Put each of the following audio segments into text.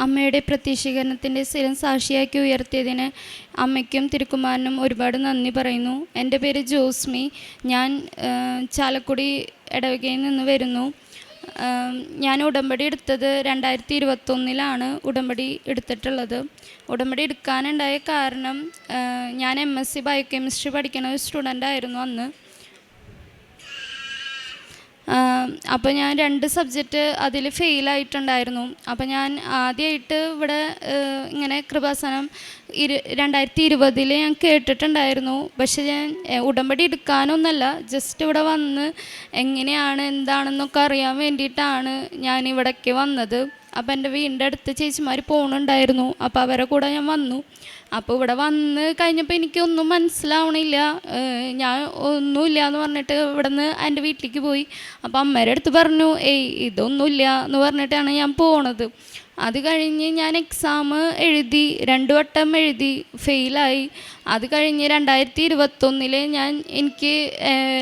അമ്മയുടെ പ്രത്യക്ഷീകരണത്തിൻ്റെ സ്ഥിരം സാക്ഷിയാക്കി ഉയർത്തിയതിന് അമ്മയ്ക്കും തിരുക്കുമാരനും ഒരുപാട് നന്ദി പറയുന്നു. എൻ്റെ പേര് ജോസ്മി. ഞാൻ ചാലക്കുടി ഇടവകയിൽ നിന്ന് വരുന്നു. ഞാൻ ഉടമ്പടി എടുത്തത് 2021 ഉടമ്പടി എടുത്തിട്ടുള്ളത്. ഉടമ്പടി എടുക്കാനുണ്ടായ കാരണം, ഞാൻ MSc ബയോകെമിസ്ട്രി പഠിക്കുന്ന ഒരു സ്റ്റുഡൻ്റ് ആയിരുന്നു അന്ന്. അപ്പോൾ ഞാൻ 2 സബ്ജക്റ്റ് അതിൽ ഫെയിലായിട്ടുണ്ടായിരുന്നു. അപ്പോൾ ഞാൻ ആദ്യമായിട്ട് ഇവിടെ ഇങ്ങനെ കൃപാസനം 2020 ഞാൻ കേട്ടിട്ടുണ്ടായിരുന്നു. പക്ഷെ ഞാൻ ഉടമ്പടി എടുക്കാനൊന്നല്ല, ജസ്റ്റ് ഇവിടെ വന്ന് എങ്ങനെയാണ് എന്താണെന്നൊക്കെ അറിയാൻ വേണ്ടിയിട്ടാണ് ഞാൻ ഇവിടേക്ക് വന്നത്. അപ്പോൾ എൻ്റെ വീടിൻ്റെ അടുത്ത് ചേച്ചിമാർ പോകുന്നുണ്ടായിരുന്നു. അപ്പോൾ അവരെ കൂടെ ഞാൻ വന്നു. അപ്പോൾ ഇവിടെ വന്ന് കഴിഞ്ഞപ്പോൾ എനിക്കൊന്നും മനസ്സിലാവണില്ല. ഞാൻ ഒന്നുമില്ല എന്ന് പറഞ്ഞിട്ട് ഇവിടെ നിന്ന് എൻ്റെ വീട്ടിലേക്ക് പോയി. അപ്പോൾ അമ്മേരെ അടുത്ത് പറഞ്ഞു, ഇതൊന്നുമില്ല എന്ന് പറഞ്ഞിട്ടാണ് ഞാൻ പോണത്. അത് കഴിഞ്ഞ് ഞാൻ എക്സാം എഴുതി, 2 വട്ടം എഴുതി, ഫെയിലായി. അത് കഴിഞ്ഞ് 2021 എനിക്ക്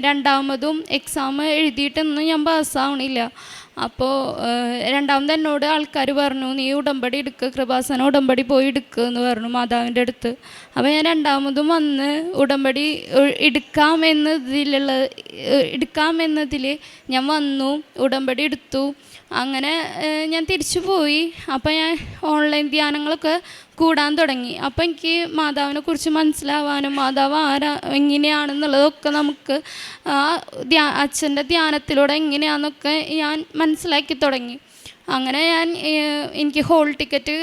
രണ്ടാമതും എക്സാം എഴുതിയിട്ടൊന്നും ഞാൻ പാസ്സാവണില്ല. അപ്പോൾ രണ്ടാമത് എന്നോട് ആൾക്കാർ പറഞ്ഞു, നീ ഉടമ്പടി എടുക്കുക, കൃപാസനം ഉടമ്പടി പോയി എടുക്കുക എന്ന് പറഞ്ഞു മാതാവിൻ്റെ അടുത്ത്. അപ്പോൾ ഞാൻ രണ്ടാമതും വന്ന് ഉടമ്പടി എടുക്കാമെന്നതിൽ ഞാൻ വന്നു, ഉടമ്പടി എടുത്തു. അങ്ങനെ ഞാൻ തിരിച്ചു പോയി. അപ്പോൾ ഞാൻ ഓൺലൈൻ ധ്യാനങ്ങളൊക്കെ കൂടാൻ തുടങ്ങി. അപ്പോൾ എനിക്ക് മാതാവിനെ കുറിച്ച് മനസ്സിലാവാനും മാതാവ് എങ്ങനെയാണെന്നുള്ളതൊക്കെ നമുക്ക് അച്ഛൻ്റെ ധ്യാനത്തിലൂടെ എങ്ങനെയാണെന്നൊക്കെ ഞാൻ മനസ്സിലാക്കി തുടങ്ങി. അങ്ങനെ എനിക്ക് ഹോൾ ടിക്കറ്റ്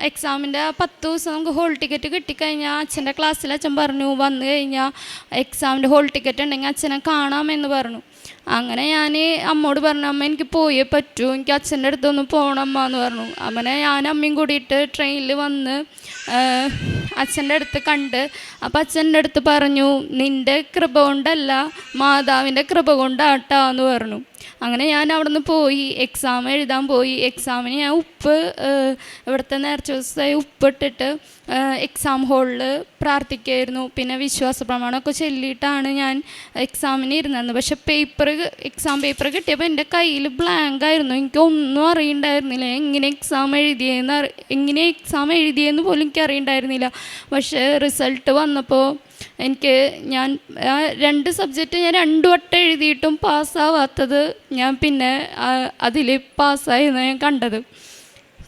എക്സാമിൻ്റെ 10 ദിവസം നമുക്ക് ഹോൾ ടിക്കറ്റ് കിട്ടിക്കഴിഞ്ഞാൽ അച്ഛൻ്റെ ക്ലാസ്സിൽ അച്ഛൻ പറഞ്ഞു, വന്നു കഴിഞ്ഞാൽ എക്സാമിൻ്റെ ഹോൾ ടിക്കറ്റ് ഉണ്ടെങ്കിൽ അച്ഛനെ കാണാമെന്ന് പറഞ്ഞു. അങ്ങനെ ഞാൻ അമ്മോട് പറഞ്ഞു, അമ്മ എനിക്ക് പോയേ പറ്റൂ, എനിക്ക് അച്ഛൻ്റെ അടുത്തൊന്ന് പോകണം അമ്മ എന്ന് പറഞ്ഞു. അങ്ങനെ ഞാൻ അമ്മയും കൂടിയിട്ട് ട്രെയിനിൽ വന്ന് അച്ഛൻ്റെ അടുത്ത് കണ്ട്. അപ്പം അച്ഛൻ്റെ അടുത്ത് പറഞ്ഞു, നിൻ്റെ കൃപ കൊണ്ടല്ല മാതാവിൻ്റെ കൃപ കൊണ്ടാട്ടാന്ന് പറഞ്ഞു. അങ്ങനെ ഞാൻ അവിടെ നിന്ന് പോയി എക്സാം എഴുതാൻ പോയി. എക്സാമിന് ഞാൻ ഇവിടുത്തെ നേർച്ച ദിവസമായി ഉപ്പിട്ടിട്ട് എക്സാം ഹാളിൽ പ്രാർത്ഥിക്കുമായിരുന്നു. പിന്നെ വിശ്വാസ പ്രമാണമൊക്കെ ചൊല്ലിയിട്ടാണ് ഞാൻ എക്സാമിന് ഇരുന്നത്. പക്ഷെ എക്സാം പേപ്പർ കിട്ടിയപ്പോൾ എൻ്റെ കയ്യിൽ ബ്ലാങ്ക് ആയിരുന്നു. എനിക്കൊന്നും അറിയണ്ടായിരുന്നില്ല, എങ്ങനെ എക്സാം എഴുതിയെന്ന് പോലും എനിക്ക് അറിയണ്ടായിരുന്നില്ല. പക്ഷേ റിസൾട്ട് വന്നപ്പോൾ ഞാൻ 2 സബ്ജക്റ്റ് ഞാൻ 2 വട്ടം എഴുതിയിട്ടും പാസ്സാവാത്തത് ഞാൻ പിന്നെ അതിൽ പാസ്സായെന്ന് ഞാൻ കണ്ടത്.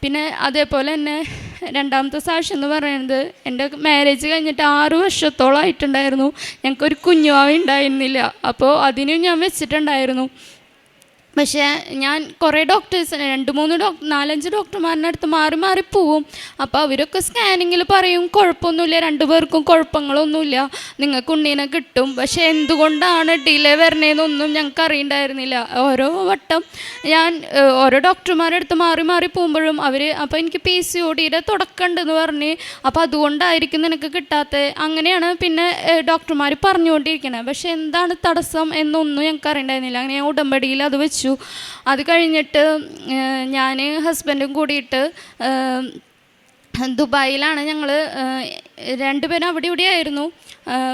പിന്നെ അതേപോലെ തന്നെ രണ്ടാമത്തെ സാക്ഷി എന്ന് പറയുന്നത്, എൻ്റെ മാരേജ് കഴിഞ്ഞിട്ട് 6 വർഷത്തോളം ആയിട്ടുണ്ടായിരുന്നു. ഞങ്ങൾക്കൊരു കുഞ്ഞുവാവ ഉണ്ടായിരുന്നില്ല. അപ്പോൾ അതിനും ഞാൻ വെച്ചിട്ടുണ്ടായിരുന്നു. പക്ഷേ ഞാൻ കുറേ ഡോക്ടേഴ്സിനെ 4-5 ഡോക്ടർമാരുടെ അടുത്ത് മാറി പോവും. അപ്പോൾ അവരൊക്കെ സ്കാനിങ്ങിൽ പറയും, കുഴപ്പമൊന്നുമില്ല, 2 പേർക്കും കുഴപ്പങ്ങളൊന്നുമില്ല, നിങ്ങൾക്ക് ഉണ്ണീനെ കിട്ടും. പക്ഷേ എന്തുകൊണ്ടാണ് ഡിലേ വരണേന്നൊന്നും ഞങ്ങൾക്ക് അറിയണ്ടായിരുന്നില്ല. ഓരോ വട്ടം ഞാൻ ഓരോ ഡോക്ടർമാരുടെ അടുത്ത് മാറി പോകുമ്പോഴും അപ്പോൾ എനിക്ക് PCODയുടെ തുടക്കമുണ്ടെന്ന് പറഞ്ഞ്, അപ്പോൾ അതുകൊണ്ടായിരിക്കും നിനക്ക് കിട്ടാത്തത്. അങ്ങനെയാണ് പിന്നെ ഡോക്ടർമാർ പറഞ്ഞുകൊണ്ടിരിക്കുന്നത്. പക്ഷേ എന്താണ് തടസ്സം എന്നൊന്നും ഞങ്ങൾക്ക് അറിയണ്ടായിരുന്നില്ല. അങ്ങനെ ഞാൻ ഉടമ്പടിയിൽ അത് വെച്ചു. അത് കഴിഞ്ഞിട്ട് ഞാൻ ഹസ്ബൻഡും കൂടിയിട്ട് ദുബായിലാണ്. ഞങ്ങൾ 2 പേരും അവിടെ ഇവിടെ ആയിരുന്നു.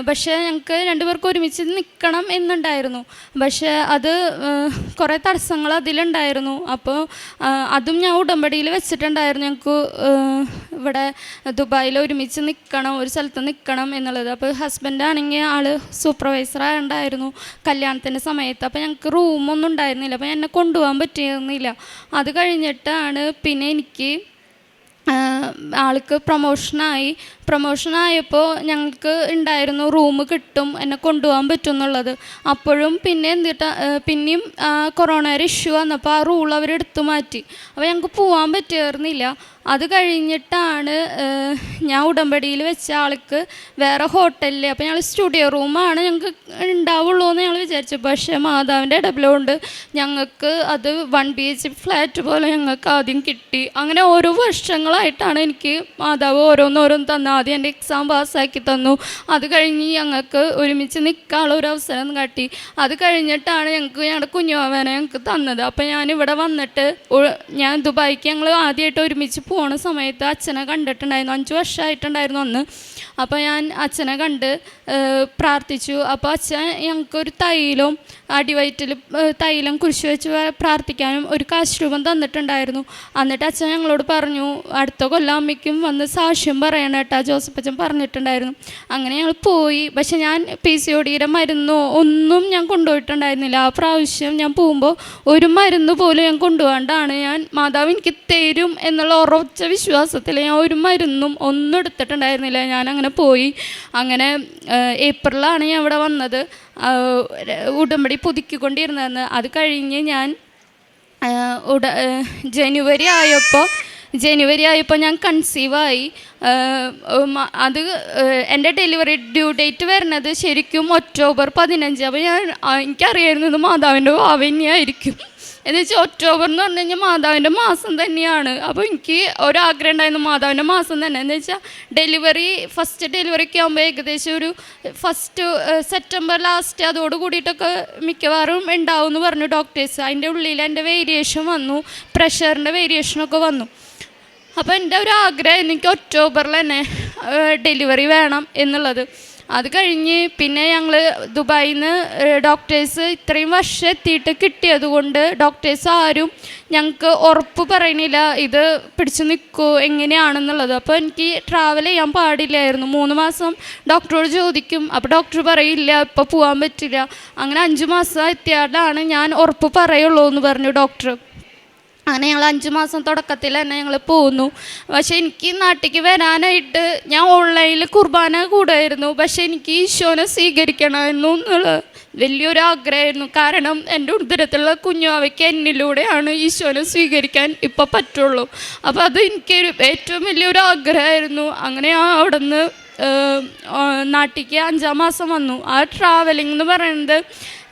പക്ഷേ ഞങ്ങൾക്ക് 2 പേർക്ക് ഒരുമിച്ച് നിൽക്കണം എന്നുണ്ടായിരുന്നു. പക്ഷേ അത് കുറേ തടസ്സങ്ങൾ അതിലുണ്ടായിരുന്നു. അപ്പോൾ അതും ഞാൻ ഉടമ്പടിയിൽ വെച്ചിട്ടുണ്ടായിരുന്നു. ഞങ്ങൾക്ക് ഇവിടെ ദുബായിൽ ഒരുമിച്ച് നിൽക്കണം, ഒരു സ്ഥലത്ത് നിൽക്കണം എന്നുള്ളത്. അപ്പോൾ ഹസ്ബൻഡാണെങ്കിൽ ആൾ സൂപ്പർവൈസറായിട്ടുണ്ടായിരുന്നു കല്യാണത്തിൻ്റെ സമയത്ത്. അപ്പോൾ ഞങ്ങൾക്ക് റൂമൊന്നും ഉണ്ടായിരുന്നില്ല. അപ്പോൾ എന്നെ കൊണ്ടുപോകാൻ പറ്റിയിരുന്നില്ല. അത് കഴിഞ്ഞിട്ടാണ് പിന്നെ എനിക്ക് ആൾക്ക് പ്രൊമോഷനായപ്പോൾ ഞങ്ങൾക്ക് ഉണ്ടായിരുന്നു റൂം കിട്ടും, എന്നെ കൊണ്ടുപോകാൻ പറ്റും എന്നുള്ളത്. അപ്പോഴും പിന്നെയും കൊറോണയുടെ ഇഷ്യൂ വന്നപ്പോൾ ആ റൂൾ അവരെടുത്തു മാറ്റി. അപ്പോൾ ഞങ്ങൾക്ക് പോകാൻ പറ്റിയിരുന്നില്ല. അത് കഴിഞ്ഞിട്ടാണ് ഞാൻ ഉടമ്പടിയിൽ വെച്ച ആൾക്ക് വേറെ ഹോട്ടലിൽ, അപ്പോൾ ഞങ്ങൾ സ്റ്റുഡിയോ റൂമാണ് ഞങ്ങൾക്ക് ഉണ്ടാവുള്ളൂ എന്ന് ഞങ്ങൾ വിചാരിച്ചു. പക്ഷേ മാതാവിൻ്റെ ഇടപെടലുകൊണ്ട് ഞങ്ങൾക്ക് അത് 1 BH ഫ്ലാറ്റ് പോലെ ഞങ്ങൾക്ക് ആദ്യം കിട്ടി. അങ്ങനെ ഓരോ വർഷങ്ങളായിട്ടാണ് എനിക്ക് മാതാവ് ഓരോന്നോരോന്ന് തന്നു. ആദ്യം എൻ്റെ എക്സാം പാസ്സാക്കി തന്നു. അത് കഴിഞ്ഞ് ഞങ്ങൾക്ക് ഒരുമിച്ച് നിൽക്കാനുള്ള ഒരു അവസരം കാട്ടി. അത് കഴിഞ്ഞിട്ടാണ് ഞങ്ങളുടെ കുഞ്ഞുമാവനെ ഞങ്ങൾക്ക് തന്നത്. അപ്പോൾ ഞാനിവിടെ വന്നിട്ട് ഞാൻ ദുബായിക്ക് ഞങ്ങൾ ആദ്യമായിട്ട് ഒരുമിച്ച് പോണ സമയത്ത് അച്ഛനെ കണ്ടിട്ടുണ്ടായിരുന്നു. 5 വർഷമായിട്ടുണ്ടായിരുന്നു അന്ന്. അപ്പോൾ ഞാൻ അച്ഛനെ കണ്ട് പ്രാർത്ഥിച്ചു. അപ്പോൾ അച്ഛൻ ഞങ്ങൾക്കൊരു തൈലവും അടിവയറ്റിൽ തൈലം കുരിശ് വെച്ച് പ്രാർത്ഥിക്കാനും ഒരു കാശ് രൂപം തന്നിട്ടുണ്ടായിരുന്നു. എന്നിട്ട് അച്ഛൻ ഞങ്ങളോട് പറഞ്ഞു, അടുത്ത കൊല്ലം അമ്മയ്ക്കും വന്ന് സാക്ഷ്യം പറയണം കേട്ടോ, ജോസഫ് അച്ഛൻ പറഞ്ഞിട്ടുണ്ടായിരുന്നു. അങ്ങനെ ഞങ്ങൾ പോയി. പക്ഷെ ഞാൻ PCOD മരുന്നോ ഒന്നും ഞാൻ കൊണ്ടുപോയിട്ടുണ്ടായിരുന്നില്ല. ആ പ്രാവശ്യം ഞാൻ പോകുമ്പോൾ ഒരു മരുന്ന് പോലും ഞാൻ കൊണ്ടുപോകാണ്ടാണ് ഞാൻ മാതാവ് എനിക്ക് തരും എന്നുള്ള ഉറച്ച വിശ്വാസത്തിൽ ഞാൻ ഒരു മരുന്നും ഒന്നും എടുത്തിട്ടുണ്ടായിരുന്നില്ല. ഞാൻ അങ്ങനെ പോയി. അങ്ങനെ ഏപ്രിലാണ് ഞാൻ ഇവിടെ വന്നത്, ഉടമ്പടി പുതുക്കിക്കൊണ്ടിരുന്നതെന്ന്. അത് കഴിഞ്ഞ് ഞാൻ ജനുവരി ആയപ്പോൾ ഞാൻ കൺസീവായി. അത് എൻ്റെ ഡെലിവറി ഡ്യൂ ഡേറ്റ് വരുന്നത് ശരിക്കും ഒക്ടോബർ 15. അപ്പോൾ എനിക്കറിയായിരുന്നു ഇത് മാതാവിൻ്റെ വാവന്നെയായിരിക്കും. എന്ന് വെച്ചാൽ ഒക്ടോബർ എന്ന് പറഞ്ഞു കഴിഞ്ഞാൽ മാതാവിൻ്റെ മാസം തന്നെയാണ്. അപ്പോൾ എനിക്ക് ഒരാഗ്രഹം ഉണ്ടായിരുന്നു മാതാവിൻ്റെ മാസം തന്നെ. എന്ന് വെച്ചാൽ ഫസ്റ്റ് ഡെലിവറിക്ക് ആകുമ്പോൾ ഏകദേശം ഒരു സെപ്റ്റംബർ ലാസ്റ്റ് അതോട് കൂടിയിട്ടൊക്കെ മിക്കവാറും ഉണ്ടാവും എന്ന് പറഞ്ഞു ഡോക്ടേഴ്സ്. അതിൻ്റെ ഉള്ളിൽ എൻ്റെ വേരിയേഷൻ വന്നു, പ്രഷറിൻ്റെ വേരിയേഷനൊക്കെ വന്നു. അപ്പോൾ എൻ്റെ ഒരു ആഗ്രഹം എനിക്ക് ഒക്ടോബറിൽ തന്നെ ഡെലിവറി വേണം എന്നുള്ളത്. അത് കഴിഞ്ഞ് പിന്നെ ഞങ്ങൾ ദുബായിൽ നിന്ന് ഡോക്ടേഴ്സ് ഇത്രയും വർഷം എത്തിയിട്ട് കിട്ടിയത് കൊണ്ട് ഡോക്ടേഴ്സ് ആരും ഞങ്ങൾക്ക് ഉറപ്പ് പറയണില്ല ഇത് പിടിച്ചു നിൽക്കുമോ എങ്ങനെയാണെന്നുള്ളത്. അപ്പോൾ എനിക്ക് ട്രാവൽ ചെയ്യാൻ പാടില്ലായിരുന്നു. 3 മാസം ഡോക്ടറോട് ചോദിക്കും, അപ്പോൾ ഡോക്ടർ പറയില്ല ഇപ്പോൾ പോകാൻ പറ്റില്ല. അങ്ങനെ 5 മാസം എത്തിയാലാണ് ഞാൻ ഉറപ്പ് പറയുള്ളൂ എന്ന് പറഞ്ഞു ഡോക്ടർ. അങ്ങനെ ഞങ്ങൾ 5 മാസം തുടക്കത്തിൽ തന്നെ ഞങ്ങൾ പോന്നു. പക്ഷേ എനിക്ക് നാട്ടിലേക്ക് വരാനായിട്ട് ഞാൻ ഓൺലൈനിൽ കുർബാന കൂടുമായിരുന്നു. പക്ഷേ എനിക്ക് ഈശോനെ സ്വീകരിക്കണമായിരുന്നു എന്നുള്ള വലിയൊരു ആഗ്രഹമായിരുന്നു. കാരണം എൻ്റെ ഉദരത്തിലുള്ള കുഞ്ഞുവാവയ്ക്ക് എന്നിലൂടെയാണ് ഈശോനെ സ്വീകരിക്കാൻ ഇപ്പോൾ പറ്റുള്ളൂ. അപ്പോൾ അത് എനിക്കൊരു ഏറ്റവും വലിയൊരു ആഗ്രഹമായിരുന്നു. അങ്ങനെ അവിടെ നിന്ന് നാട്ടിലേക്ക് 5-ാം മാസം വന്നു. ആ ട്രാവലിംഗ് എന്ന് പറയുന്നത്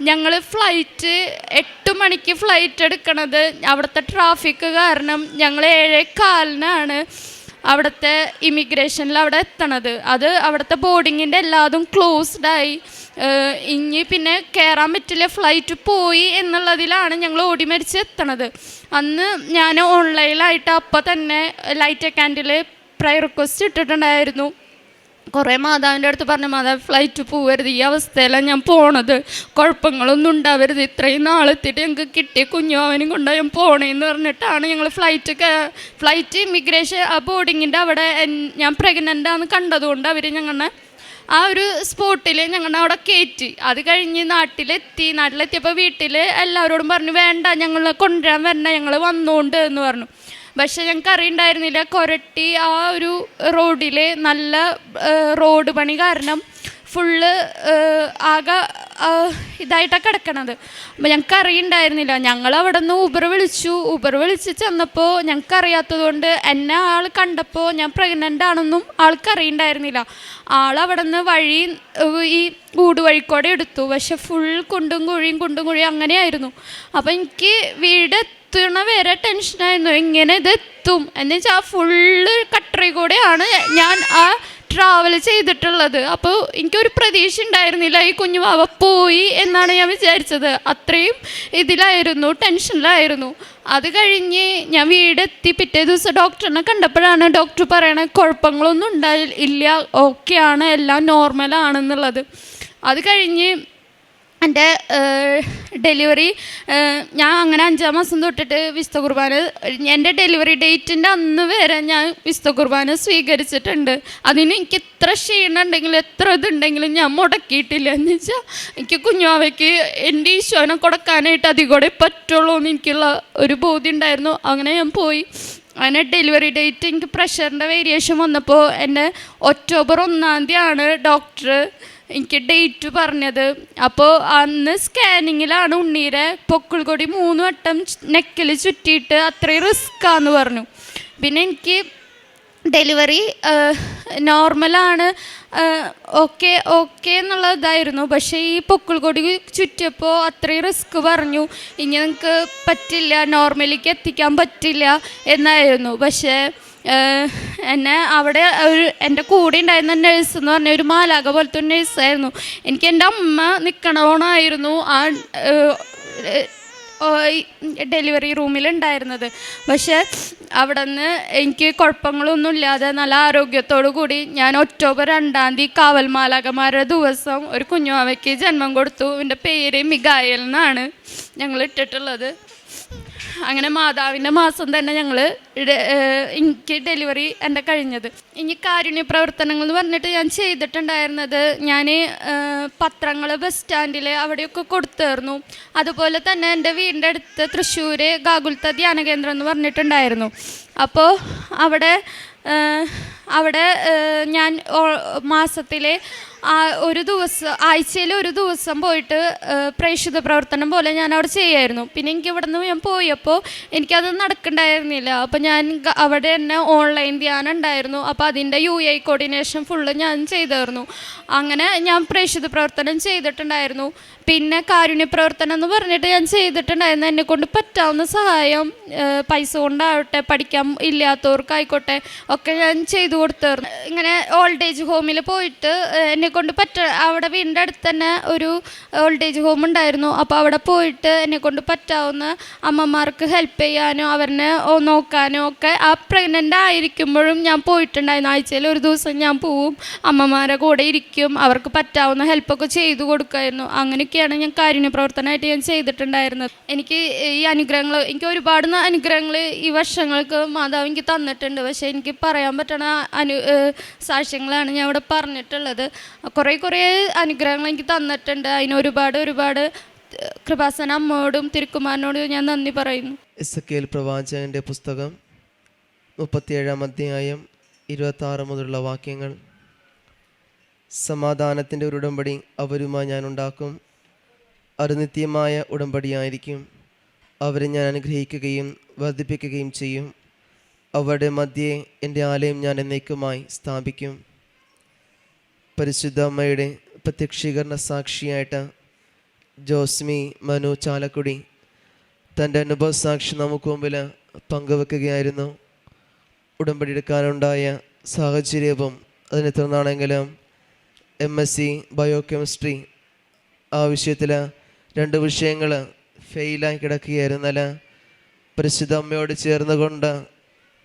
ഞങ്ങൾ ഫ്ലൈറ്റ് 8 മണിക്ക് ഫ്ലൈറ്റ് എടുക്കണത്. അവിടുത്തെ ട്രാഫിക് കാരണം ഞങ്ങൾ 7:15 അവിടുത്തെ ഇമിഗ്രേഷനിൽ അവിടെ എത്തണത്. അത് അവിടുത്തെ ബോർഡിങ്ങിൻ്റെ എല്ലാതും ക്ലോസ്ഡായി. ഇനി പിന്നെ കയറാൻ പറ്റില്ല, ഫ്ലൈറ്റ് പോയി എന്നുള്ളതിലാണ് ഞങ്ങൾ ഓടി മരിച്ച് എത്തണത്. അന്ന് ഞാൻ ഓൺലൈനിലായിട്ട് അപ്പോൾ തന്നെ ലൈറ്റ് ക്യാൻഡിൽ പ്രയർ റിക്വസ്റ്റ് ഇട്ടിട്ടുണ്ടായിരുന്നു. കുറേ മാതാവിൻ്റെ അടുത്ത് പറഞ്ഞു, മാതാവ് ഫ്ലൈറ്റ് പോകരുത്, ഈ അവസ്ഥയിലാണ് ഞാൻ പോണത്, കുഴപ്പങ്ങളൊന്നും ഉണ്ടാവരുത്, ഇത്രയും നാളെത്തിയിട്ട് ഞങ്ങൾക്ക് കിട്ടിയ കുഞ്ഞുവാവനും കൊണ്ടാണ് ഞാൻ പോണേന്ന് പറഞ്ഞിട്ടാണ് ഞങ്ങൾ ഫ്ലൈറ്റ് ഇമിഗ്രേഷൻ ആ ബോർഡിങ്ങിൻ്റെ അവിടെ ഞാൻ പ്രഗ്നൻ്റാന്ന് കണ്ടതുകൊണ്ട് അവർ ഞങ്ങളുടെ ആ ഒരു സ്പോട്ടിൽ ഞങ്ങളുടെ അവിടെ കയറ്റി. അത് കഴിഞ്ഞ് നാട്ടിലെത്തിയപ്പോൾ വീട്ടിൽ എല്ലാവരോടും പറഞ്ഞു, വേണ്ട ഞങ്ങൾ കൊണ്ടുവരാൻ വരണ്ട, ഞങ്ങൾ വന്നുകൊണ്ട് എന്ന് പറഞ്ഞു. പക്ഷെ ഞങ്ങൾക്ക് അറിയണ്ടായിരുന്നില്ല കൊരട്ടി ആ ഒരു റോഡിൽ നല്ല റോഡ് പണി കാരണം ഫുള്ള് ആകെ ഇതായിട്ടാണ് കിടക്കണത്. അപ്പോൾ ഞങ്ങൾക്ക് അറിയണ്ടായിരുന്നില്ല. ഞങ്ങൾ അവിടെ നിന്ന് ഊബർ വിളിച്ച് ചെന്നപ്പോൾ ഞങ്ങൾക്ക് അറിയാത്തത് കൊണ്ട് എന്നെ ആൾ കണ്ടപ്പോൾ ഞാൻ പ്രഗ്നൻ്റ് ആണെന്നും ആൾക്കറിയണ്ടായിരുന്നില്ല. ആളവിടെ നിന്ന് ഈ ഊടുവഴിക്കോടെ എടുത്തു. പക്ഷെ ഫുൾ കുണ്ടും കുഴിയും അങ്ങനെയായിരുന്നു. അപ്പോൾ എനിക്ക് വരെ ടെൻഷനായിരുന്നു, എങ്ങനെ ഇതെത്തും എന്ന് വെച്ചാൽ ആ ഫുള്ള് കട്ടറി കൂടെയാണ് ഞാൻ ആ ട്രാവൽ ചെയ്തിട്ടുള്ളത്. അപ്പോൾ എനിക്കൊരു പ്രതീക്ഷ ഉണ്ടായിരുന്നില്ല ഈ കുഞ്ഞുവാവ പോയി എന്നാണ് ഞാൻ വിചാരിച്ചത്. അത്രയും ടെൻഷനിലായിരുന്നു. അത് കഴിഞ്ഞ് ഞാൻ വീടെത്തി പിറ്റേ ദിവസം ഡോക്ടറിനെ കണ്ടപ്പോഴാണ് ഡോക്ടർ പറയണത് കുഴപ്പങ്ങളൊന്നും ഇല്ല, ഓക്കെയാണ്, എല്ലാം നോർമലാണെന്നുള്ളത്. അത് കഴിഞ്ഞ് എൻ്റെ ഡെലിവറി ഞാൻ അങ്ങനെ 5-ാം മാസം തൊട്ടിട്ട് വിശുദ്ധ കുർബാന എൻ്റെ ഡെലിവറി ഡേറ്റിൻ്റെ അന്ന് വരെ ഞാൻ വിശുദ്ധ കുർബാന സ്വീകരിച്ചിട്ടുണ്ട്. അതിന് എനിക്ക് എത്ര ക്ഷീണം ഉണ്ടെങ്കിലും എത്ര ഇതുണ്ടെങ്കിലും ഞാൻ മുടക്കിയിട്ടില്ല. എന്ന് വെച്ചാൽ എനിക്ക് കുഞ്ഞുവാവയ്ക്ക് എൻ്റെ ഈശോനെ കൊടുക്കാനായിട്ട് അതികൂടെ പറ്റുള്ളൂ എന്ന് എനിക്കുള്ള ഒരു ബോധ്യം ഉണ്ടായിരുന്നു. അങ്ങനെ ഞാൻ പോയി. അങ്ങനെ ഡെലിവറി ഡേറ്റ് എനിക്ക് പ്രഷറിൻ്റെ വേരിയേഷൻ വന്നപ്പോൾ എൻ്റെ ഒക്ടോബർ 1-ാം തീയതിയാണ് ഡോക്ടർ എനിക്ക് ഡേറ്റ് പറഞ്ഞത്. അപ്പോൾ അന്ന് സ്കാനിങ്ങിലാണ് ഉണ്ണീരെ പൊക്കിൾക്കൊടി 3 വട്ടം നെക്കിൽ ചുറ്റിയിട്ട് അത്രയും റിസ്ക്കാന്ന് പറഞ്ഞു. പിന്നെ എനിക്ക് ഡെലിവറി നോർമലാണ്, ഓക്കെ എന്നുള്ള ഇതായിരുന്നു. പക്ഷേ ഈ പൊക്കിൾക്കൊടി ചുറ്റിയപ്പോൾ അത്രയും റിസ്ക് പറഞ്ഞു, ഇനി നിങ്ങൾക്ക് പറ്റില്ല, നോർമലിക്ക് എത്തിക്കാൻ പറ്റില്ല എന്നായിരുന്നു. പക്ഷേ എന്നെ അവിടെ എൻ്റെ കൂടെ ഉണ്ടായിരുന്ന നഴ്സ് എന്ന് പറഞ്ഞ ഒരു മാലാഖ പോലത്തെ ഒരു നഴ്സായിരുന്നു. എനിക്ക് എൻ്റെ അമ്മ നിൽക്കണോണായിരുന്നു ആ ഡെലിവറി റൂമിലുണ്ടായിരുന്നത്. പക്ഷേ അവിടെ നിന്ന് എനിക്ക് കുഴപ്പങ്ങളൊന്നുമില്ലാതെ നല്ല ആരോഗ്യത്തോടു കൂടി ഞാൻ ഒക്ടോബർ 2 കാവൽ മാലാഖമാരുടെ ദിവസം ഒരു കുഞ്ഞുവാവയ്ക്ക് ജന്മം കൊടുത്തു. എൻ്റെ പേര് മിഗായൽ എന്നാണ് ഞങ്ങൾ ഇട്ടിട്ടുള്ളത്. അങ്ങനെ മാതാവിൻ്റെ മാസം തന്നെ എനിക്ക് ഡെലിവറി എൻ്റെ കഴിഞ്ഞത്. ഇനി കാരുണ്യ പ്രവർത്തനങ്ങൾ എന്ന് പറഞ്ഞിട്ട് ഞാൻ ചെയ്തിട്ടുണ്ടായിരുന്നത്, ഞാൻ പത്രങ്ങൾ ബസ് സ്റ്റാൻഡിൽ അവിടെയൊക്കെ കൊടുത്തായിരുന്നു. അതുപോലെ തന്നെ എൻ്റെ വീടിൻ്റെ അടുത്ത് തൃശ്ശൂർ ഗാകുൽത്ത ധ്യാന കേന്ദ്രം എന്ന് പറഞ്ഞിട്ടുണ്ടായിരുന്നു. അപ്പോൾ അവിടെ ഞാൻ മാസത്തിലെ ഒരു ദിവസം, ആഴ്ചയിൽ ഒരു ദിവസം പോയിട്ട് പ്രേക്ഷിത പ്രവർത്തനം പോലെ ഞാൻ അവിടെ ചെയ്യായിരുന്നു. പിന്നെ എനിക്ക് ഇവിടെ നിന്ന് ഞാൻ പോയപ്പോൾ എനിക്കത് നടക്കണ്ടായിരുന്നില്ല. അപ്പോൾ ഞാൻ അവിടെ തന്നെ ഓൺലൈൻ ധ്യാനം ഉണ്ടായിരുന്നു. അപ്പോൾ അതിൻ്റെ UAE കോർഡിനേഷൻ ഫുള്ള് ഞാൻ ചെയ്തായിരുന്നു. അങ്ങനെ ഞാൻ പ്രേക്ഷിത പ്രവർത്തനം ചെയ്തിട്ടുണ്ടായിരുന്നു. പിന്നെ കാരുണ്യ പ്രവർത്തനം എന്ന് പറഞ്ഞിട്ട് ഞാൻ ചെയ്തിട്ടുണ്ടായിരുന്നു. എന്നെക്കൊണ്ട് പറ്റാവുന്ന സഹായം, പൈസ കൊണ്ടാവട്ടെ, പഠിക്കാൻ ഇല്ലാത്തവർക്കായിക്കോട്ടെ, ഒക്കെ ഞാൻ ചെയ്തു കൊടുത്തായിരുന്നു. ഇങ്ങനെ ഓൾഡ് ഏജ് ഹോമിൽ പോയിട്ട് എന്നെക്കൊണ്ട് അവിടെ വീടിൻ്റെ അടുത്ത് തന്നെ ഒരു ഓൾഡ് ഏജ് ഹോം ഉണ്ടായിരുന്നു. അപ്പോൾ അവിടെ പോയിട്ട് എന്നെക്കൊണ്ട് പറ്റാവുന്ന അമ്മമാർക്ക് ഹെൽപ്പ് ചെയ്യാനോ അവരെ നോക്കാനോ ഒക്കെ ആ പ്രഗ്നൻ്റ് ആയിരിക്കുമ്പോഴും ഞാൻ പോയിട്ടുണ്ടായിരുന്നു. ആഴ്ചയിൽ ഒരു ദിവസം ഞാൻ പോവും, അമ്മമാരെ കൂടെ ഇരിക്കും, അവർക്ക് പറ്റാവുന്ന ഹെൽപ്പൊക്കെ ചെയ്തു കൊടുക്കുമായിരുന്നു. അങ്ങനെയൊക്കെയാണ് ഞാൻ കാരുണ്യ പ്രവർത്തനമായിട്ട് ഞാൻ ചെയ്തിട്ടുണ്ടായിരുന്നത്. എനിക്ക് ഈ അനുഗ്രഹങ്ങൾ, എനിക്ക് ഒരുപാട് അനുഗ്രഹങ്ങൾ ഈ വർഷങ്ങൾക്ക് മാതാവ് എനിക്ക് തന്നിട്ടുണ്ട്. പക്ഷേ എനിക്ക് പറയാൻ പറ്റണ സാക്ഷ്യങ്ങളാണ് ഞാൻ ഇവിടെ പറഞ്ഞിട്ടുള്ളത്. കുറേ അനുഗ്രഹങ്ങൾ എനിക്ക് തന്നിട്ടുണ്ട്. അതിന് ഒരുപാട് കൃപാസന അമ്മയോടും തിരുക്കുമാരനോടും ഞാൻ നന്ദി പറയുന്നു. എസെക്കിയേൽ പ്രവാചകന്റെ പുസ്തകം 37-ാം അധ്യായം 26 മുതലുള്ള വാക്യങ്ങൾ. സമാധാനത്തിൻ്റെ ഒരു ഉടമ്പടി അവരുമായി ഞാൻ ഉണ്ടാക്കും. അത് നിത്യമായ ഉടമ്പടിയായിരിക്കും. അവരെ ഞാൻ അനുഗ്രഹിക്കുകയും വർദ്ധിപ്പിക്കുകയും ചെയ്യും. അവരുടെ മധ്യേ എൻ്റെ ആലയം ഞാൻ എന്നേക്കുമായി സ്ഥാപിക്കും. പരിശുദ്ധ അമ്മയുടെ പ്രത്യക്ഷീകരണ സാക്ഷിയായിട്ട് ജോസ്മി മനു ചാലക്കുടി തൻ്റെ അനുഭവ സാക്ഷി നമുക്ക് മുമ്പിൽ പങ്കുവെക്കുകയായിരുന്നു. ഉടമ്പടി എടുക്കാനുണ്ടായ സാഹചര്യവും അതിനെ തുടർന്നാണെങ്കിലും MSc ബയോകെമിസ്ട്രി ആ വിഷയത്തിൽ 2 വിഷയങ്ങൾ ഫെയിലായി കിടക്കുകയായിരുന്നാൽ പരിശുദ്ധ അമ്മയോട് ചേർന്നുകൊണ്ട്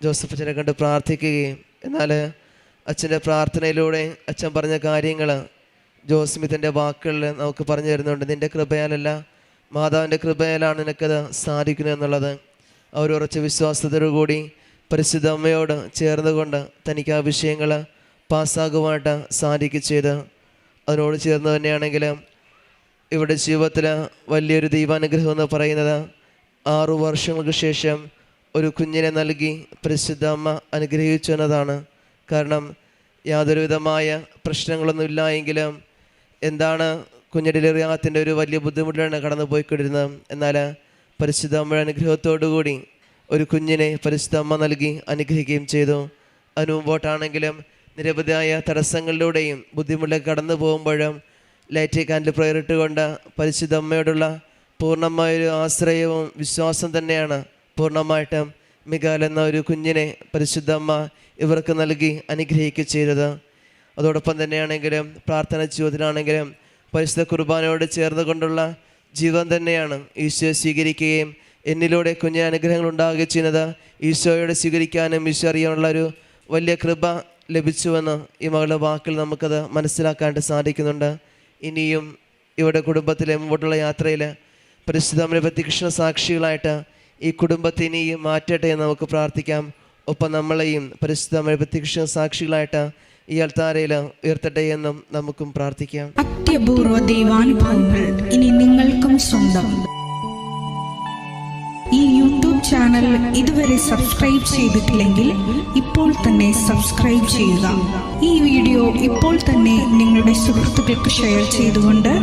ജോസഫ് അച്ഛനെ കണ്ട് പ്രാർത്ഥിക്കുകയും, എന്നാൽ അച്ഛൻ്റെ പ്രാർത്ഥനയിലൂടെ അച്ഛൻ പറഞ്ഞ കാര്യങ്ങൾ ജോസ്മിത്തിൻ്റെ വാക്കുകളിൽ നമുക്ക് പറഞ്ഞു തരുന്നുണ്ട്. നിൻ്റെ കൃപയാലല്ല, മാതാവിൻ്റെ കൃപയാലാണ് നിനക്കത് സാധിക്കുന്നത് എന്നുള്ളത്. അവർ ഉറച്ച വിശ്വാസത്തോടുകൂടി പരിശുദ്ധ അമ്മയോട് ചേർന്നുകൊണ്ട് തനിക്ക് ആ വിഷയങ്ങൾ പാസ്സാകുവാനായിട്ട് സാധിക്കുക ചെയ്ത്, അതിനോട് ചേർന്ന് തന്നെയാണെങ്കിലും ഇവിടെ ജീവിതത്തിൽ വലിയൊരു ദൈവാനുഗ്രഹം എന്ന് പറയുന്നത് 6 വർഷങ്ങൾക്ക് ശേഷം ഒരു കുഞ്ഞിനെ നൽകി പരിശുദ്ധ അമ്മ അനുഗ്രഹിച്ചു എന്നതാണ്. കാരണം യാതൊരു വിധമായ പ്രശ്നങ്ങളൊന്നുമില്ല എങ്കിലും എന്താണ് കുഞ്ഞ് ഡെലിവറി ആകത്തിൻ്റെ ഒരു വലിയ ബുദ്ധിമുട്ടിലാണ് കടന്നു പോയിക്കൊണ്ടിരുന്നത്. എന്നാൽ പരിശുദ്ധ അമ്മയുടെ അനുഗ്രഹത്തോടുകൂടി ഒരു കുഞ്ഞിനെ പരിശുദ്ധ അമ്മ നൽകി അനുഗ്രഹിക്കുകയും ചെയ്തു. അതിന് മുമ്പോട്ടാണെങ്കിലും നിരവധിയായ തടസ്സങ്ങളിലൂടെയും ബുദ്ധിമുട്ടിലേക്ക് കടന്നു പോകുമ്പോഴും ലൈറ്റ് കാൻഡിൽ പ്രയർ ഇട്ടുകൊണ്ട് പരിശുദ്ധ അമ്മയോടുള്ള പൂർണ്ണമായൊരു ആശ്രയവും വിശ്വാസം തന്നെയാണ് പൂർണ്ണമായിട്ടും മികാൽ എന്ന ഒരു കുഞ്ഞിനെ പരിശുദ്ധ അമ്മ ഇവർക്ക് നൽകി അനുഗ്രഹിക്കുക ചെയ്തത്. അതോടൊപ്പം തന്നെയാണെങ്കിലും പ്രാർത്ഥന ജീവിതത്തിലാണെങ്കിലും പരിശുദ്ധ കുർബാനയോട് ചേർന്ന് കൊണ്ടുള്ള ജീവൻ തന്നെയാണ് ഈശോയെ സ്വീകരിക്കുകയും എന്നിലൂടെ കുഞ്ഞിന് അനുഗ്രഹങ്ങൾ ഉണ്ടാകുകയും ചെയ്യുന്നത്. ഈശോയോടെ സ്വീകരിക്കാനും ഈശോ അറിയാനുള്ളൊരു വലിയ കൃപ ലഭിച്ചുവെന്ന് ഈ മകളുടെ വാക്കിൽ നമുക്കത് മനസ്സിലാക്കാനായിട്ട് സാധിക്കുന്നുണ്ട്. ഇനിയും ഇവിടെ കുടുംബത്തിലെ മുമ്പോട്ടുള്ള യാത്രയിൽ പരിശുദ്ധമായ പ്രത്യക്ഷ സാക്ഷികളായിട്ട് ഈ കുടുംബത്തെ ഇനിയും മാറ്റട്ടെ എന്ന് നമുക്ക് പ്രാർത്ഥിക്കാം. ഒപ്പം നമ്മളെയും പരിശുദ്ധമായ പ്രത്യക്ഷ സാക്ഷികളായിട്ട് ഈ അൾത്താരയിൽ ഉയർത്തട്ടെ എന്നും നമുക്കും പ്രാർത്ഥിക്കാം. അത്യപൂർവ ദൈവാനുഭവങ്ങൾ ഇനി നിങ്ങൾക്കും സ്വന്തം. ഈ യൂട്യൂബ് ചാനൽ ഇതുവരെ സബ്സ്ക്രൈബ് ചെയ്തിട്ടില്ലെങ്കിൽ ഇപ്പോൾ തന്നെ സബ്സ്ക്രൈബ് ചെയ്യുക. ഈ വീഡിയോ ഇപ്പോൾ തന്നെ നിങ്ങളുടെ സുഹൃത്തുക്കൾക്ക് ഷെയർ ചെയ്തുകൊണ്ട്